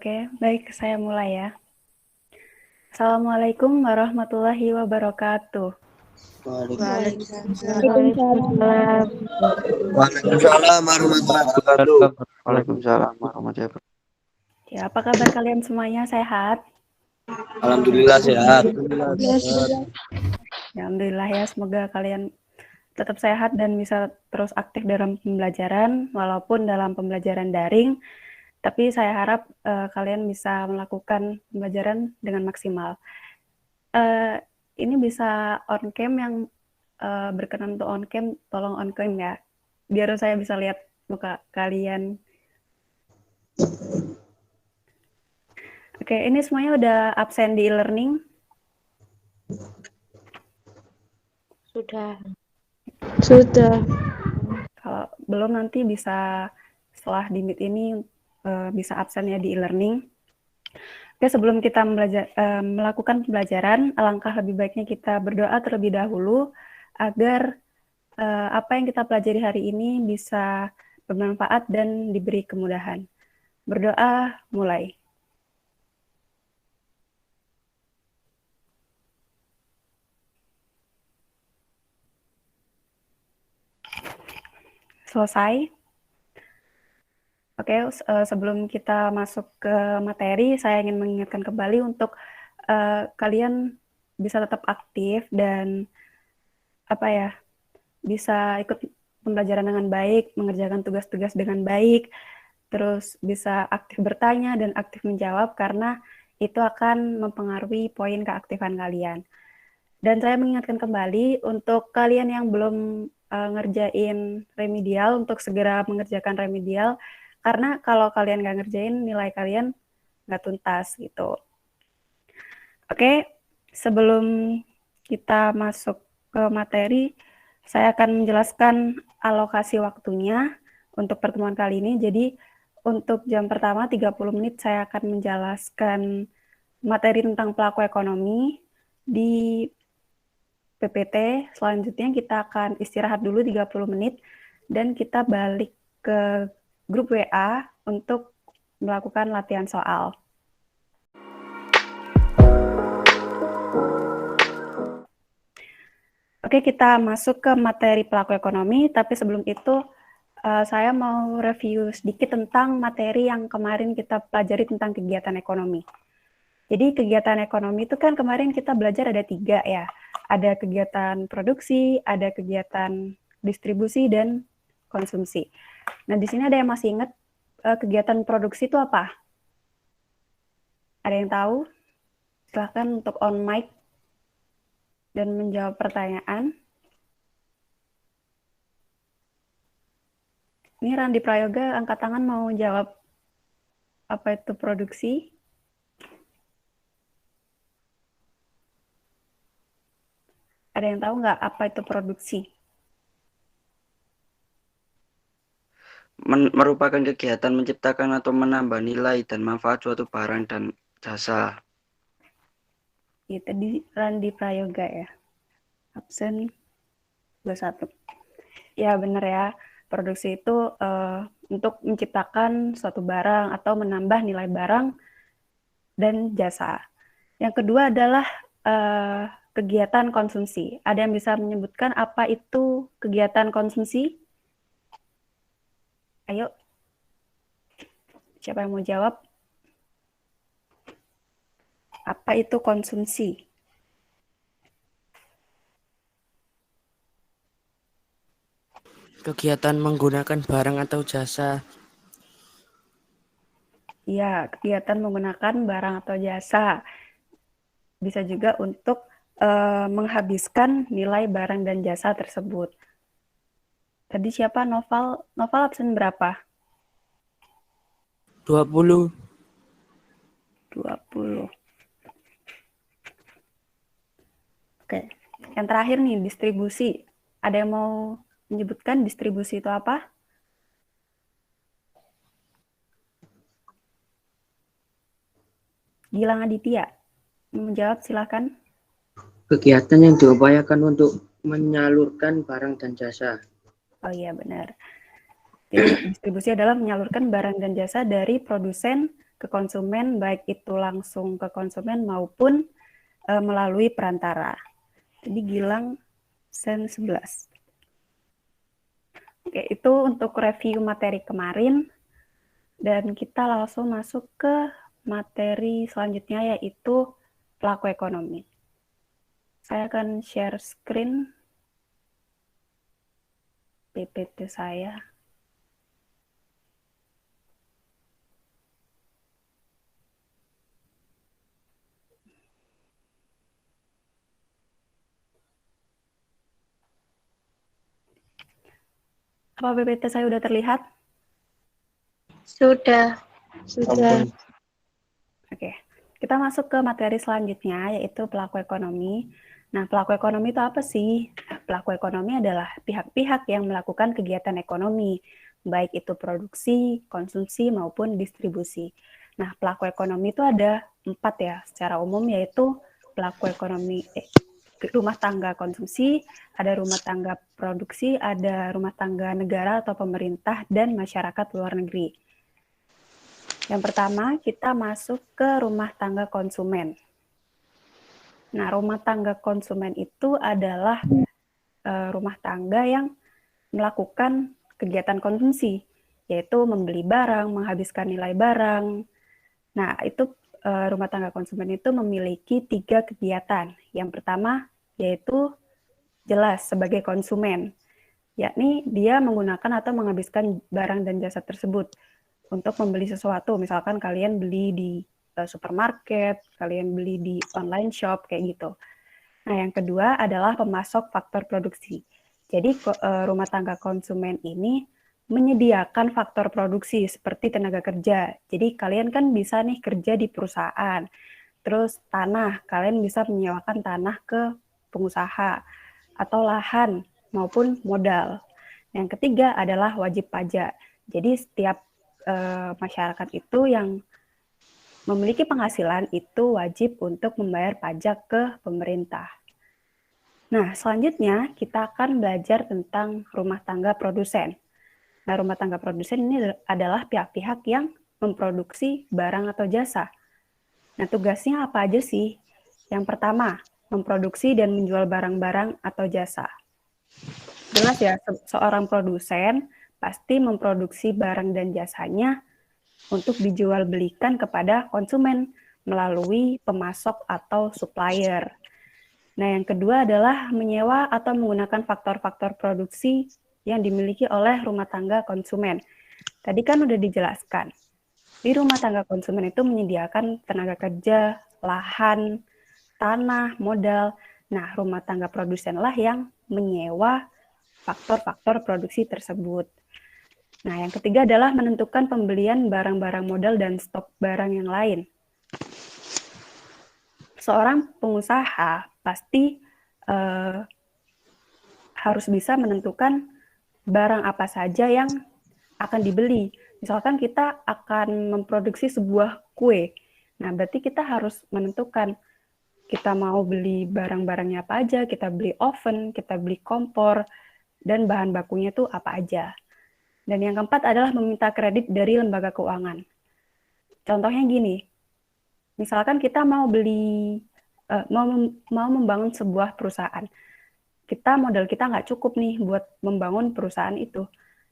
Oke, baik, saya mulai ya. Assalamualaikum warahmatullahi wabarakatuh. Waalaikumsalam. Waalaikumsalam warahmatullahi wabarakatuh. Waalaikumsalam warahmatullahi wabarakatuh. Ya, apa kabar kalian semuanya? Sehat? Alhamdulillah sehat. Ya, alhamdulillah ya, semoga kalian tetap sehat dan bisa terus aktif dalam pembelajaran, walaupun dalam pembelajaran daring, tapi saya harap kalian bisa melakukan pembelajaran dengan maksimal. Ini bisa on cam yang berkenan untuk on cam, tolong on cam ya, biar saya bisa lihat muka kalian. Oke, ini semuanya udah absen di e-learning? Sudah. Kalau belum nanti bisa setelah di meet ini bisa absen ya di e-learning. Oke, sebelum kita melakukan pembelajaran, alangkah lebih baiknya kita berdoa terlebih dahulu agar apa yang kita pelajari hari ini bisa bermanfaat dan diberi kemudahan. Berdoa, mulai. Selesai. Oke, sebelum kita masuk ke materi, saya ingin mengingatkan kembali untuk kalian bisa tetap aktif dan bisa ikut pembelajaran dengan baik, mengerjakan tugas-tugas dengan baik, terus bisa aktif bertanya dan aktif menjawab karena itu akan mempengaruhi poin keaktifan kalian. Dan saya mengingatkan kembali untuk kalian yang belum ngerjain remedial, untuk segera mengerjakan remedial, karena kalau kalian nggak ngerjain, nilai kalian nggak tuntas gitu. Oke, sebelum kita masuk ke materi, saya akan menjelaskan alokasi waktunya untuk pertemuan kali ini. Jadi untuk jam pertama 30 menit saya akan menjelaskan materi tentang pelaku ekonomi di PPT. Selanjutnya kita akan istirahat dulu 30 menit dan kita balik ke grup WA untuk melakukan latihan soal. Oke, kita masuk ke materi pelaku ekonomi, tapi sebelum itu saya mau review sedikit tentang materi yang kemarin kita pelajari tentang kegiatan ekonomi. Jadi kegiatan ekonomi itu kan kemarin kita belajar ada 3 ya. Ada kegiatan produksi, ada kegiatan distribusi, dan konsumsi. Nah, di sini ada yang masih ingat kegiatan produksi itu apa? Ada yang tahu? Silahkan untuk on mic dan menjawab pertanyaan. Ini Randi Prayoga angkat tangan mau jawab apa itu produksi. Ada yang tahu nggak apa itu produksi? Merupakan kegiatan menciptakan atau menambah nilai dan manfaat suatu barang dan jasa. Itu di Randi Prayoga ya. Absen 21. Ya benar ya. Produksi itu untuk menciptakan suatu barang atau menambah nilai barang dan jasa. Yang kedua adalah kegiatan konsumsi. Ada yang bisa menyebutkan apa itu kegiatan konsumsi? Ayo. Siapa yang mau jawab? Apa itu konsumsi? Kegiatan menggunakan barang atau jasa. Ya, kegiatan menggunakan barang atau jasa. Bisa juga untuk menghabiskan nilai barang dan jasa tersebut. Tadi siapa? Noval absen berapa? 20. 20. Oke. Yang terakhir nih, distribusi. Ada yang mau menyebutkan distribusi itu apa? Gilang Aditya. Menjawab silakan. Kegiatan yang diupayakan untuk menyalurkan barang dan jasa. Oh iya, benar. Jadi distribusi adalah menyalurkan barang dan jasa dari produsen ke konsumen, baik itu langsung ke konsumen maupun melalui perantara. Jadi Gilang Sen 11. Oke, itu untuk review materi kemarin. Dan kita langsung masuk ke materi selanjutnya, yaitu pelaku ekonomi. Saya akan share screen PPT saya. Apa PPT saya sudah terlihat? Sudah. Oke, kita masuk ke materi selanjutnya, yaitu pelaku ekonomi. Nah, pelaku ekonomi itu apa sih? Pelaku ekonomi adalah pihak-pihak yang melakukan kegiatan ekonomi, baik itu produksi, konsumsi, maupun distribusi. Nah, pelaku ekonomi itu ada 4 ya, secara umum, yaitu pelaku ekonomi rumah tangga konsumsi, ada rumah tangga produksi, ada rumah tangga negara atau pemerintah, dan masyarakat luar negeri. Yang pertama, kita masuk ke rumah tangga konsumen. Nah, rumah tangga konsumen itu adalah rumah tangga yang melakukan kegiatan konsumsi, yaitu membeli barang, menghabiskan nilai barang. Nah, itu rumah tangga konsumen itu memiliki 3 kegiatan. Yang pertama, yaitu jelas sebagai konsumen, yakni dia menggunakan atau menghabiskan barang dan jasa tersebut untuk membeli sesuatu. Misalkan kalian beli di supermarket, kalian beli di online shop, kayak gitu. Nah, yang kedua adalah pemasok faktor produksi. Jadi, rumah tangga konsumen ini menyediakan faktor produksi seperti tenaga kerja. Jadi, kalian kan bisa nih kerja di perusahaan. Terus tanah, kalian bisa menyewakan tanah ke pengusaha atau lahan maupun modal. Yang ketiga adalah wajib pajak. Jadi, setiap masyarakat itu yang memiliki penghasilan itu wajib untuk membayar pajak ke pemerintah. Nah, selanjutnya kita akan belajar tentang rumah tangga produsen. Nah, rumah tangga produsen ini adalah pihak-pihak yang memproduksi barang atau jasa. Nah, tugasnya apa aja sih? Yang pertama, memproduksi dan menjual barang-barang atau jasa. Jelas ya, seorang produsen pasti memproduksi barang dan jasanya untuk dijual belikan kepada konsumen melalui pemasok atau supplier. Nah, yang kedua adalah menyewa atau menggunakan faktor-faktor produksi yang dimiliki oleh rumah tangga konsumen. Tadi kan udah dijelaskan. Di rumah tangga konsumen itu menyediakan tenaga kerja, lahan, tanah, modal. Nah, rumah tangga produsenlah yang menyewa faktor-faktor produksi tersebut. Nah, yang ketiga adalah menentukan pembelian barang-barang modal dan stok barang yang lain. Seorang pengusaha pasti harus bisa menentukan barang apa saja yang akan dibeli. Misalkan kita akan memproduksi sebuah kue. Nah, berarti kita harus menentukan kita mau beli barang-barangnya apa aja, kita beli oven, kita beli kompor, dan bahan bakunya tuh apa aja. Dan yang keempat adalah meminta kredit dari lembaga keuangan. Contohnya gini, misalkan kita mau mau membangun sebuah perusahaan. Modal kita nggak cukup nih buat membangun perusahaan itu.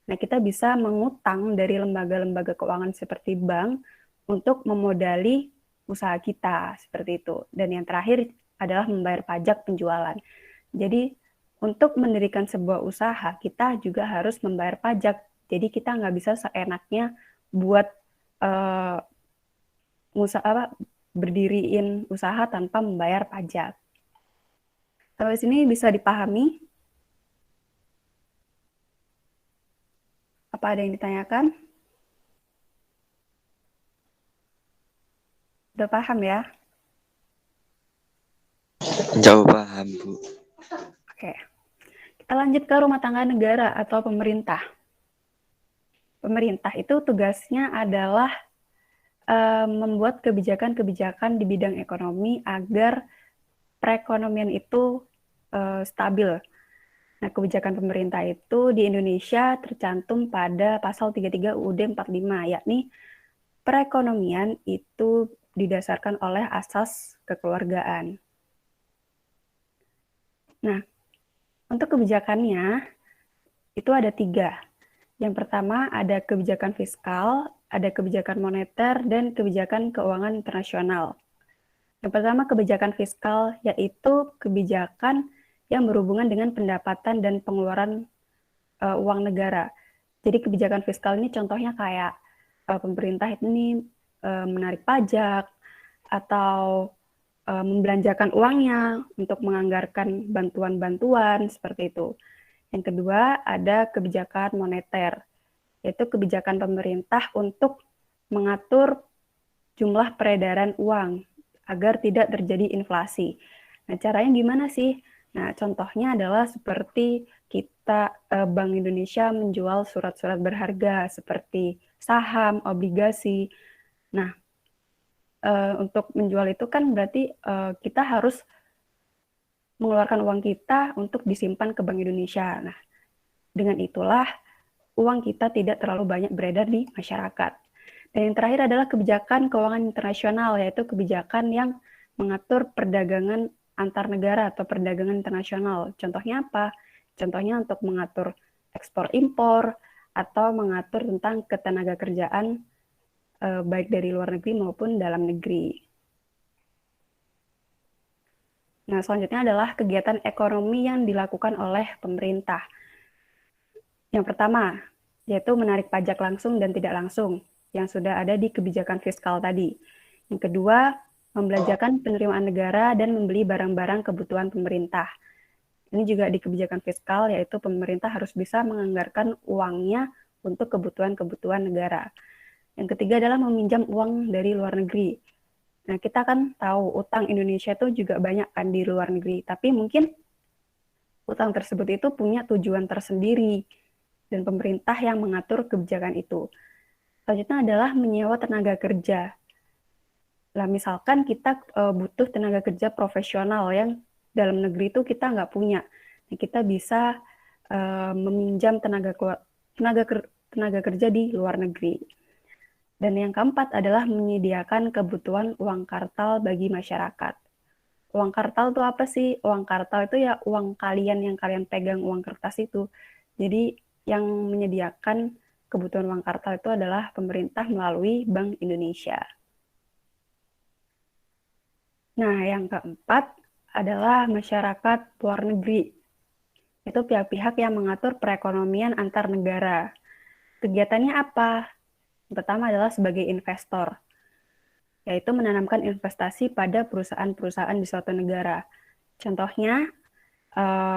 Nah, kita bisa mengutang dari lembaga-lembaga keuangan seperti bank untuk memodali usaha kita, seperti itu. Dan yang terakhir adalah membayar pajak penjualan. Jadi, untuk mendirikan sebuah usaha, kita juga harus membayar pajak. Jadi, kita nggak bisa seenaknya buat berdiriin usaha tanpa membayar pajak. Sampai sini bisa dipahami? Apa ada yang ditanyakan? Udah paham ya? Jauh paham, Bu. Oke. Kita lanjut ke rumah tangga negara atau pemerintah. Pemerintah itu tugasnya adalah membuat kebijakan-kebijakan di bidang ekonomi agar perekonomian itu stabil. Nah, kebijakan pemerintah itu di Indonesia tercantum pada pasal 33 UUD 45, yakni perekonomian itu didasarkan oleh asas kekeluargaan. Nah, untuk kebijakannya itu ada 3. Yang pertama ada kebijakan fiskal, ada kebijakan moneter, dan kebijakan keuangan internasional. Yang pertama kebijakan fiskal, yaitu kebijakan yang berhubungan dengan pendapatan dan pengeluaran uang negara. Jadi kebijakan fiskal ini contohnya kayak pemerintah ini menarik pajak atau membelanjakan uangnya untuk menganggarkan bantuan-bantuan seperti itu. Yang kedua ada kebijakan moneter, yaitu kebijakan pemerintah untuk mengatur jumlah peredaran uang agar tidak terjadi inflasi. Nah, caranya gimana sih? Nah, contohnya adalah seperti kita Bank Indonesia menjual surat-surat berharga seperti saham, obligasi. Nah, untuk menjual itu kan berarti kita harus mengeluarkan uang kita untuk disimpan ke Bank Indonesia. Nah, dengan itulah uang kita tidak terlalu banyak beredar di masyarakat. Dan yang terakhir adalah kebijakan keuangan internasional, yaitu kebijakan yang mengatur perdagangan antar negara atau perdagangan internasional. Contohnya apa? Contohnya untuk mengatur ekspor-impor atau mengatur tentang ketenaga kerjaan baik dari luar negeri maupun dalam negeri. Nah, selanjutnya adalah kegiatan ekonomi yang dilakukan oleh pemerintah. Yang pertama, yaitu menarik pajak langsung dan tidak langsung, yang sudah ada di kebijakan fiskal tadi. Yang kedua, membelanjakan penerimaan negara dan membeli barang-barang kebutuhan pemerintah. Ini juga di kebijakan fiskal, yaitu pemerintah harus bisa menganggarkan uangnya untuk kebutuhan-kebutuhan negara. Yang ketiga adalah meminjam uang dari luar negeri. Nah, kita kan tahu utang Indonesia itu juga banyak kan di luar negeri, tapi mungkin utang tersebut itu punya tujuan tersendiri dan pemerintah yang mengatur kebijakan itu. Selanjutnya adalah menyewa tenaga kerja. Lah, misalkan kita butuh tenaga kerja profesional yang dalam negeri itu kita nggak punya. Nah, kita bisa meminjam tenaga kerja di luar negeri. Dan yang keempat adalah menyediakan kebutuhan uang kartal bagi masyarakat. Uang kartal itu apa sih? Uang kartal itu ya uang kalian yang kalian pegang, uang kertas itu. Jadi yang menyediakan kebutuhan uang kartal itu adalah pemerintah melalui Bank Indonesia. Nah, yang keempat adalah masyarakat luar negeri. Itu pihak-pihak yang mengatur perekonomian antar negara. Kegiatannya apa? Yang pertama adalah sebagai investor, yaitu menanamkan investasi pada perusahaan-perusahaan di suatu negara. Contohnya,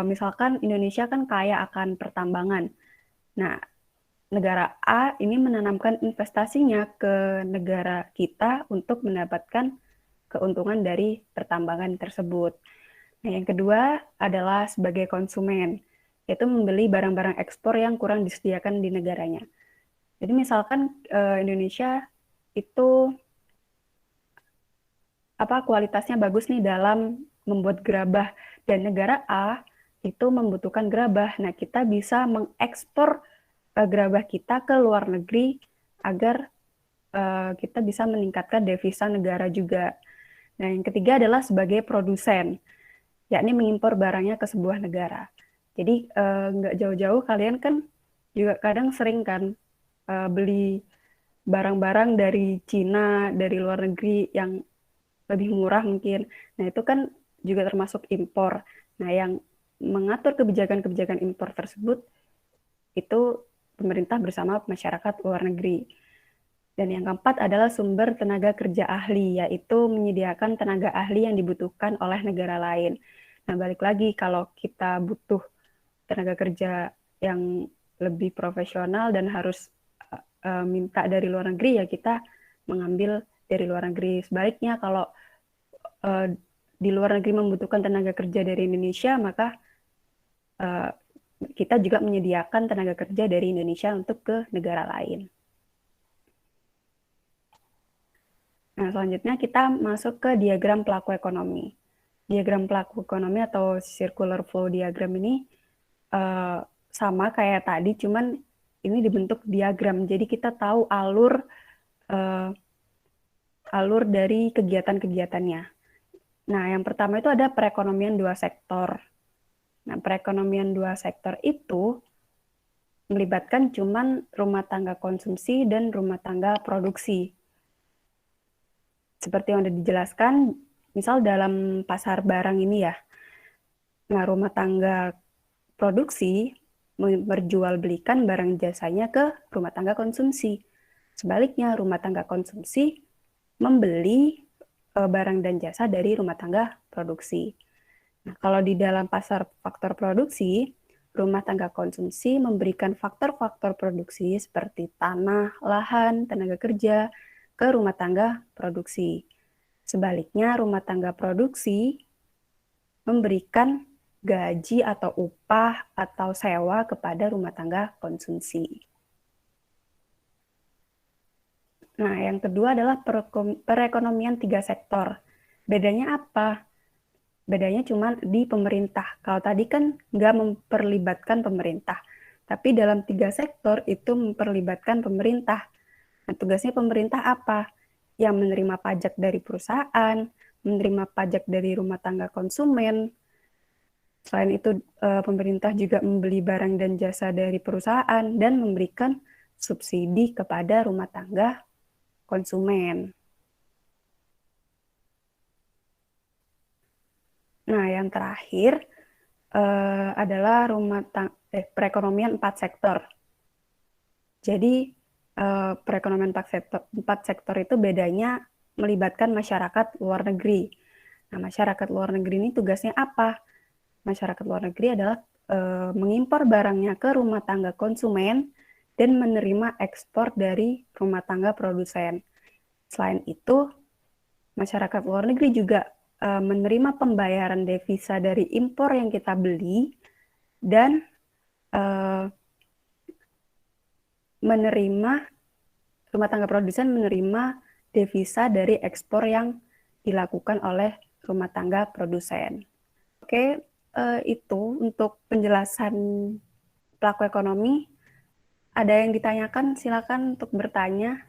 misalkan Indonesia kan kaya akan pertambangan. Nah, negara A ini menanamkan investasinya ke negara kita untuk mendapatkan keuntungan dari pertambangan tersebut. Nah, yang kedua adalah sebagai konsumen, yaitu membeli barang-barang ekspor yang kurang disediakan di negaranya. Jadi misalkan Indonesia itu kualitasnya bagus nih dalam membuat gerabah dan negara A itu membutuhkan gerabah. Nah, kita bisa mengekspor gerabah kita ke luar negeri agar kita bisa meningkatkan devisa negara juga. Nah, yang ketiga adalah sebagai produsen, yakni mengimpor barangnya ke sebuah negara. Jadi nggak jauh-jauh, kalian kan juga kadang sering kan beli barang-barang dari Cina, dari luar negeri yang lebih murah mungkin. Nah, itu kan juga termasuk impor. Nah, yang mengatur kebijakan-kebijakan impor tersebut itu pemerintah bersama masyarakat luar negeri. Dan yang keempat adalah sumber tenaga kerja ahli, yaitu menyediakan tenaga ahli yang dibutuhkan oleh negara lain. Nah, balik lagi, kalau kita butuh tenaga kerja yang lebih profesional dan harus minta dari luar negeri, ya kita mengambil dari luar negeri. Sebaliknya, kalau di luar negeri membutuhkan tenaga kerja dari Indonesia, maka kita juga menyediakan tenaga kerja dari Indonesia untuk ke negara lain. Nah, selanjutnya kita masuk ke diagram pelaku ekonomi. Diagram pelaku ekonomi atau circular flow diagram ini sama kayak tadi, cuman ini dibentuk diagram. Jadi kita tahu alur alur dari kegiatan-kegiatannya. Nah, yang pertama itu ada perekonomian dua sektor. Nah, perekonomian dua sektor itu melibatkan cuman rumah tangga konsumsi dan rumah tangga produksi. Seperti yang sudah dijelaskan, misal dalam pasar barang ini ya, nah rumah tangga produksi memperjualbelikan barang jasanya ke rumah tangga konsumsi. Sebaliknya, rumah tangga konsumsi membeli barang dan jasa dari rumah tangga produksi. Nah, kalau di dalam pasar faktor produksi, rumah tangga konsumsi memberikan faktor-faktor produksi seperti tanah, lahan, tenaga kerja ke rumah tangga produksi. Sebaliknya, rumah tangga produksi memberikan gaji atau upah atau sewa kepada rumah tangga konsumsi. Nah, yang kedua adalah perekonomian tiga sektor. Bedanya apa? Bedanya cuma di pemerintah. Kalau tadi kan nggak memperlibatkan pemerintah. Tapi dalam tiga sektor itu memperlibatkan pemerintah. Nah, tugasnya pemerintah apa? Yang menerima pajak dari perusahaan, menerima pajak dari rumah tangga konsumen. Selain itu, pemerintah juga membeli barang dan jasa dari perusahaan dan memberikan subsidi kepada rumah tangga konsumen. Nah, yang terakhir adalah perekonomian empat sektor. Jadi, perekonomian empat sektor itu bedanya melibatkan masyarakat luar negeri. Nah, masyarakat luar negeri ini tugasnya apa? Masyarakat luar negeri adalah mengimpor barangnya ke rumah tangga konsumen dan menerima ekspor dari rumah tangga produsen. Selain itu, masyarakat luar negeri juga menerima pembayaran devisa dari impor yang kita beli dan rumah tangga produsen menerima devisa dari ekspor yang dilakukan oleh rumah tangga produsen. Oke, itu untuk penjelasan pelaku ekonomi. Ada yang ditanyakan, silakan untuk bertanya.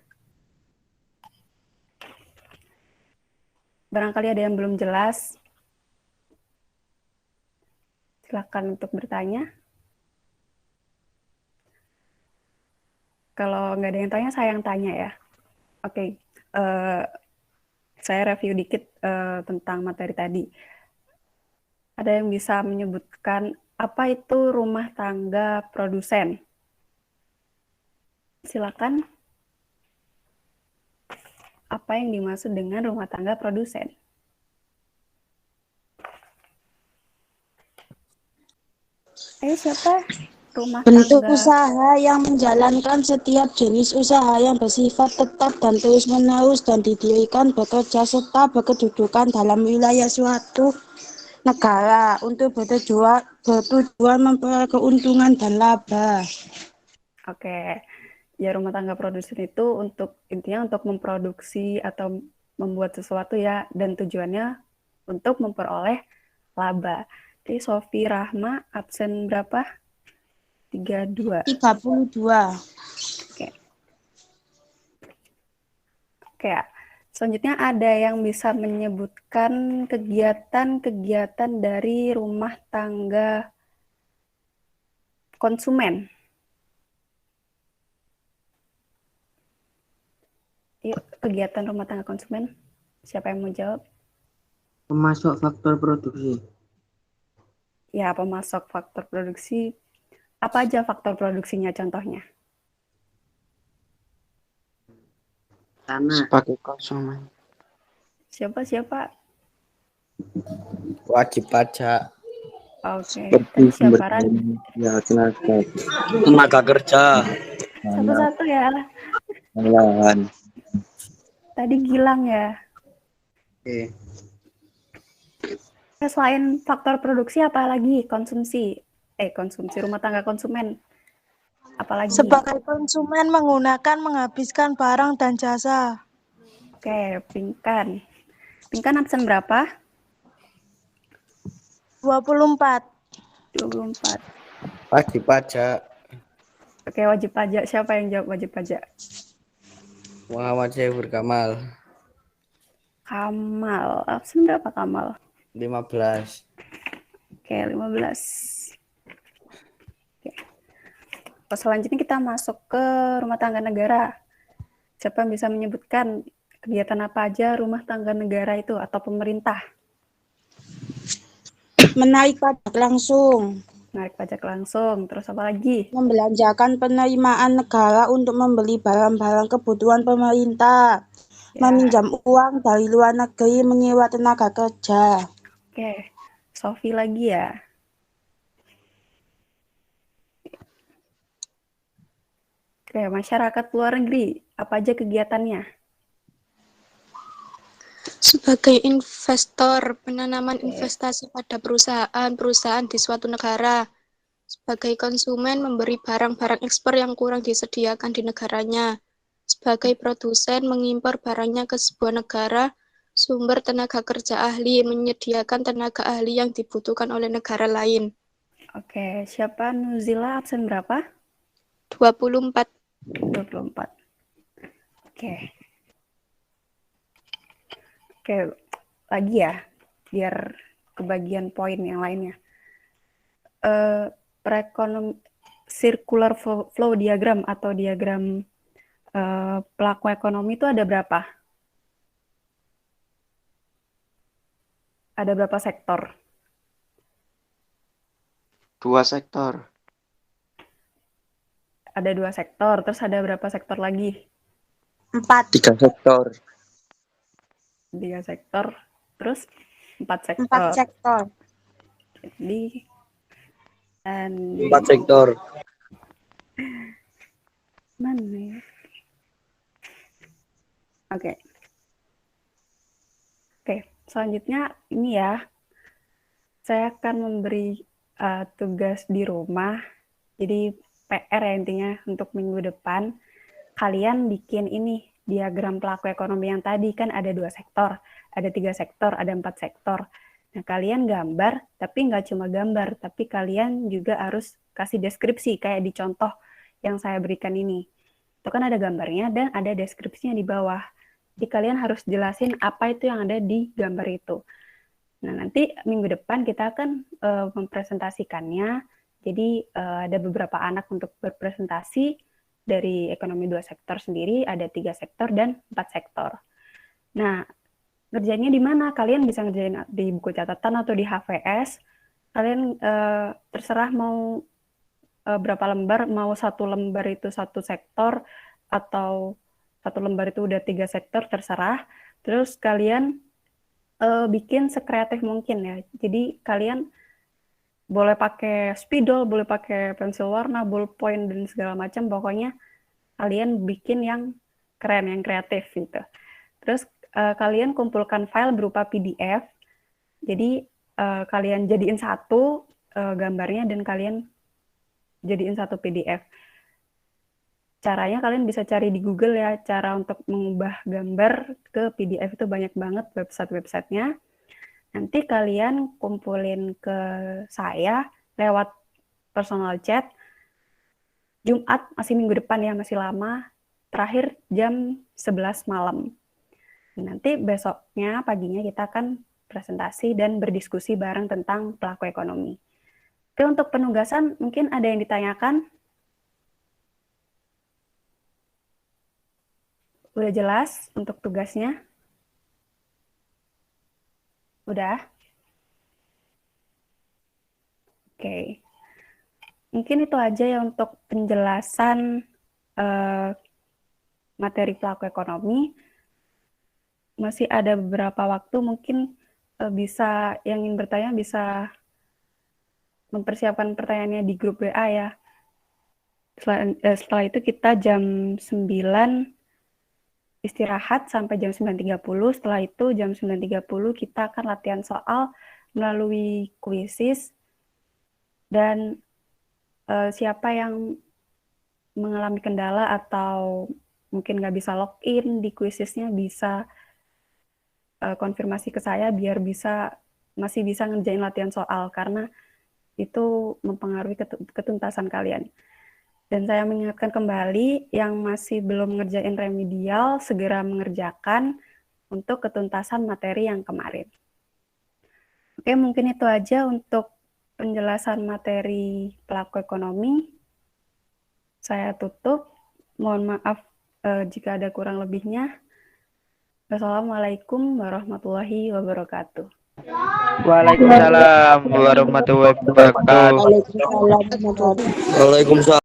Barangkali ada yang belum jelas. Silakan untuk bertanya. Kalau nggak ada yang tanya, saya yang tanya ya. Oke, saya review dikit tentang materi tadi. Ada yang bisa menyebutkan apa itu rumah tangga produsen? Silakan. Apa yang dimaksud dengan rumah tangga produsen? Ayo siapa? Rumah Bentuk tangga. usaha yang menjalankan setiap jenis usaha yang bersifat tetap dan terus-menerus dan didirikan, bekerja, serta berkedudukan dalam wilayah suatu negara untuk bertujuan memperoleh keuntungan dan laba. Oke, ya rumah tangga produsen itu intinya untuk memproduksi atau membuat sesuatu ya, dan tujuannya untuk memperoleh laba. Jadi Sofi Rahma absen berapa? 32. 32. Oke. Selanjutnya ada yang bisa menyebutkan kegiatan-kegiatan dari rumah tangga konsumen. Yuk, kegiatan rumah tangga konsumen. Siapa yang mau jawab? Pemasok faktor produksi. Ya, pemasok faktor produksi. Apa aja faktor produksinya contohnya? Tanah. Sebagai konsumen. Siapa? Wajib pajak. Oke. Tadi siapa Ran? Ya, tenaga kerja. Satu-satu ya. Lahan. Tadi Gilang ya. Oke. Selain faktor produksi, apa lagi? Konsumsi rumah tangga konsumen. Apalagi? Sebagai konsumen menghabiskan barang dan jasa. Oke, Pinkan. Pinkan absen berapa? 24. 24. Wajib pajak. Oke, wajib pajak. Siapa yang jawab wajib pajak? Muhammad Syahibur Kamal. Kamal. Absen berapa Kamal? 15. Oke, 15. Oke. Selanjutnya kita masuk ke rumah tangga negara. Siapa yang bisa menyebutkan kegiatan apa aja rumah tangga negara itu atau pemerintah? Menarik pajak langsung, Narik pajak langsung. Terus apa lagi? membelanjakan penerimaan negara untuk membeli barang-barang kebutuhan pemerintah, Ya, meminjam uang dari luar negeri, menyewa tenaga kerja. oke. Sofi lagi ya. Oke, masyarakat luar negeri. Apa aja kegiatannya? Sebagai investor, penanaman investasi pada perusahaan di suatu negara. Sebagai konsumen, memberi barang-barang ekspor yang kurang disediakan di negaranya. Sebagai produsen, mengimpor barangnya ke sebuah negara. Sumber tenaga kerja ahli, menyediakan tenaga ahli yang dibutuhkan oleh negara lain. Oke, siapa Nuzila absen berapa? 24. 24. Oke. Oke, lagi ya, biar kebagian poin yang lainnya. Circular flow diagram atau diagram pelaku ekonomi itu ada berapa? Ada berapa sektor? 2 sektor. Ada 2 sektor, terus ada berapa sektor lagi? 4. 3 sektor. 3 sektor, terus 4 sektor. 4 sektor. Jadi, dan 4 sektor. mana ya? Oke. Oke, selanjutnya ini ya. Saya akan memberi tugas di rumah. Jadi PR ya intinya untuk minggu depan. Kalian bikin ini diagram pelaku ekonomi yang tadi kan ada 2 sektor, ada 3 sektor, ada 4 sektor. Nah, kalian gambar, tapi nggak cuma gambar, tapi kalian juga harus kasih deskripsi kayak di contoh yang saya berikan ini. Itu kan ada gambarnya dan ada deskripsinya di bawah. Jadi kalian harus jelasin apa itu yang ada di gambar itu. Nah, nanti minggu depan kita akan mempresentasikannya. Jadi ada beberapa anak untuk berpresentasi dari ekonomi 2 sektor sendiri, ada 3 sektor dan 4 sektor. Nah, ngerjainnya di mana? Kalian bisa ngerjain di buku catatan atau di HVS. Kalian terserah mau berapa lembar, mau 1 lembar itu 1 sektor, atau 1 lembar itu udah 3 sektor, terserah. Terus kalian bikin sekreatif mungkin ya. Jadi kalian boleh pakai spidol, boleh pakai pensil warna, ballpoint, dan segala macam. Pokoknya kalian bikin yang keren, yang kreatif gitu. Terus kalian kumpulkan file berupa PDF. Jadi kalian jadiin satu gambarnya dan kalian jadiin satu PDF. Caranya kalian bisa cari di Google ya, cara untuk mengubah gambar ke PDF itu banyak banget website-websitenya. Nanti kalian kumpulin ke saya lewat personal chat. Jumat, masih minggu depan ya, masih lama. Terakhir jam 11 malam. Nanti besoknya paginya kita akan presentasi dan berdiskusi bareng tentang pelaku ekonomi. Oke, untuk penugasan mungkin ada yang ditanyakan? Udah jelas untuk tugasnya? Udah? Oke. Mungkin itu aja ya untuk penjelasan materi pelaku ekonomi. Masih ada beberapa waktu, mungkin bisa yang ingin bertanya bisa mempersiapkan pertanyaannya di grup WA ya. Setelah itu kita jam 9 istirahat sampai jam 9.30. Setelah itu jam 9.30 kita akan latihan soal melalui kuisis. Dan siapa yang mengalami kendala atau mungkin nggak bisa login di kuisisnya bisa konfirmasi ke saya biar masih bisa ngerjain latihan soal karena itu mempengaruhi ketuntasan kalian. Dan saya mengingatkan kembali yang masih belum ngerjain remedial segera mengerjakan untuk ketuntasan materi yang kemarin. Oke, mungkin itu aja untuk penjelasan materi pelaku ekonomi. Saya tutup. Mohon maaf jika ada kurang lebihnya. Wassalamualaikum warahmatullahi wabarakatuh. Waalaikumsalam warahmatullahi wabarakatuh. Waalaikumsalam. Waalaikumsalam.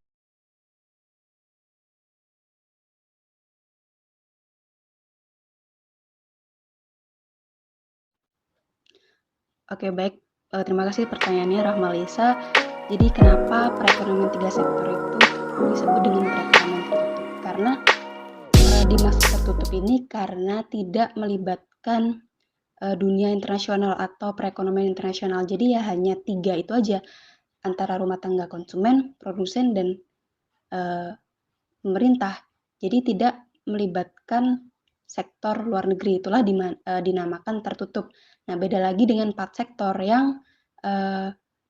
Oke, baik. Terima kasih pertanyaannya, Rahmalisa. Jadi kenapa perekonomian 3 sektor itu disebut dengan perekonomian tertutup? Karena di masa tertutup ini karena tidak melibatkan dunia internasional atau perekonomian internasional. Jadi ya hanya 3 itu aja, antara rumah tangga konsumen, produsen, dan pemerintah. Jadi tidak melibatkan sektor luar negeri, itulah dinamakan tertutup. Nah, beda lagi dengan 4 sektor yang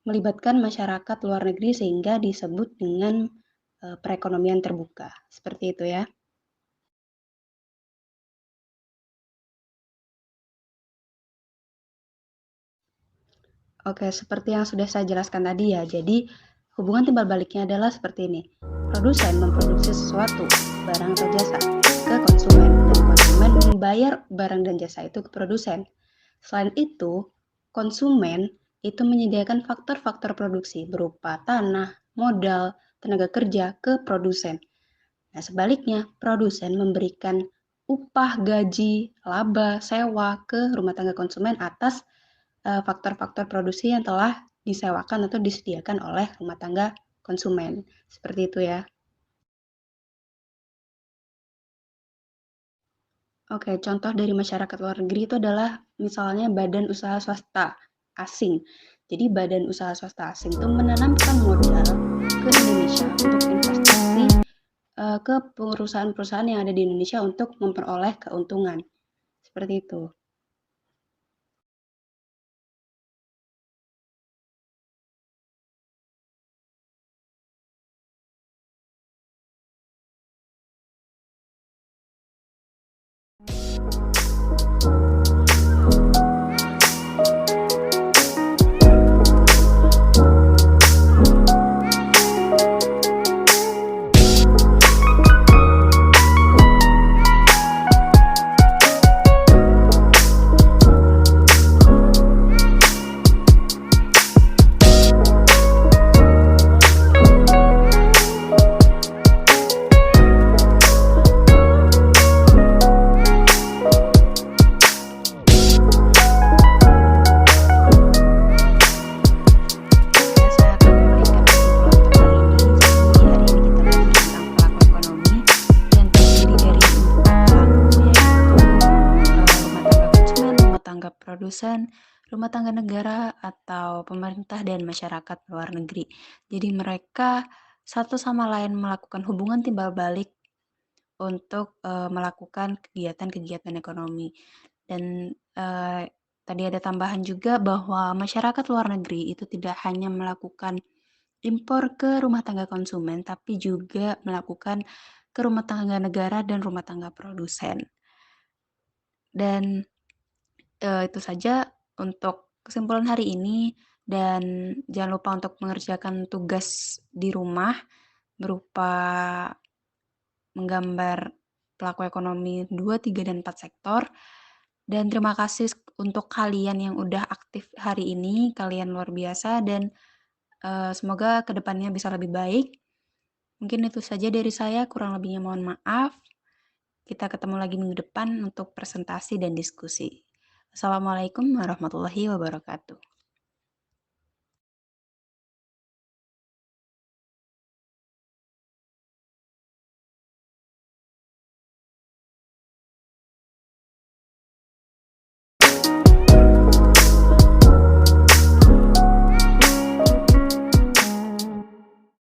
melibatkan masyarakat luar negeri sehingga disebut dengan perekonomian terbuka. Seperti itu ya. Oke, seperti yang sudah saya jelaskan tadi ya. Jadi, hubungan timbal baliknya adalah seperti ini. Produsen memproduksi sesuatu, barang atau jasa, ke konsumen, dan konsumen membayar barang dan jasa itu ke produsen. Selain itu, konsumen itu menyediakan faktor-faktor produksi berupa tanah, modal, tenaga kerja ke produsen. Nah, sebaliknya, produsen memberikan upah, gaji, laba, sewa ke rumah tangga konsumen atas faktor-faktor produksi yang telah disewakan atau disediakan oleh rumah tangga konsumen. Seperti itu ya. Oke, contoh dari masyarakat luar negeri itu adalah misalnya badan usaha swasta asing. Jadi badan usaha swasta asing itu menanamkan modal ke Indonesia untuk investasi ke perusahaan-perusahaan yang ada di Indonesia untuk memperoleh keuntungan. Seperti itu. Produsen, rumah tangga negara, atau pemerintah dan masyarakat luar negeri. Jadi mereka satu sama lain melakukan hubungan timbal balik untuk melakukan kegiatan-kegiatan ekonomi. Dan tadi ada tambahan juga bahwa masyarakat luar negeri itu tidak hanya melakukan impor ke rumah tangga konsumen, tapi juga melakukan ke rumah tangga negara dan rumah tangga produsen. Dan itu saja untuk kesimpulan hari ini, dan jangan lupa untuk mengerjakan tugas di rumah berupa menggambar pelaku ekonomi 2, 3, dan 4 sektor. Dan terima kasih untuk kalian yang udah aktif hari ini, kalian luar biasa, dan semoga kedepannya bisa lebih baik. Mungkin itu saja dari saya, kurang lebihnya mohon maaf. Kita ketemu lagi minggu depan untuk presentasi dan diskusi. Assalamualaikum warahmatullahi wabarakatuh.